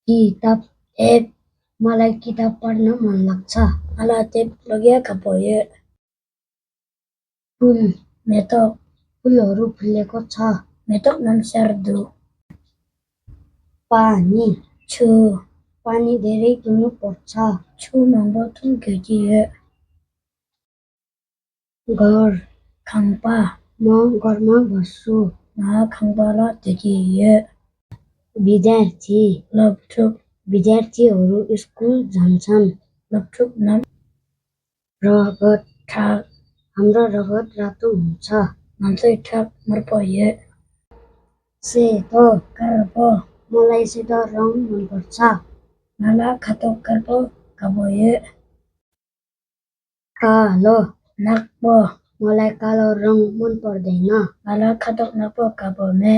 किताब एक मलाई किताब पढ्न मन लाग्छ। मलाई लगिएका भए। फुल मेथक फुलहरू फुलेको छ। मेथक नाम स्यार्दो। पानी छु पानी धेरै पिउनु पर्छ। छु महँगो केटी। घर खाम्पा म घरमा बस्छु। खाम्पाला केटी। विद्यार्थी लपटप विद्यार्थीहरू स्कुल जान्छन्। लपटप नाम रगत ठाक हाम्रो रगत रातो हुन्छ। मान्छे ठाक मर्पये। सेतो कार्प मलाई सेतो रङ मनपर्छ। नाला खातो कार्प काबोये। कालो नाक मलाई कालो रङ मन पर्दैन। नाला खातो नाक काबोमे।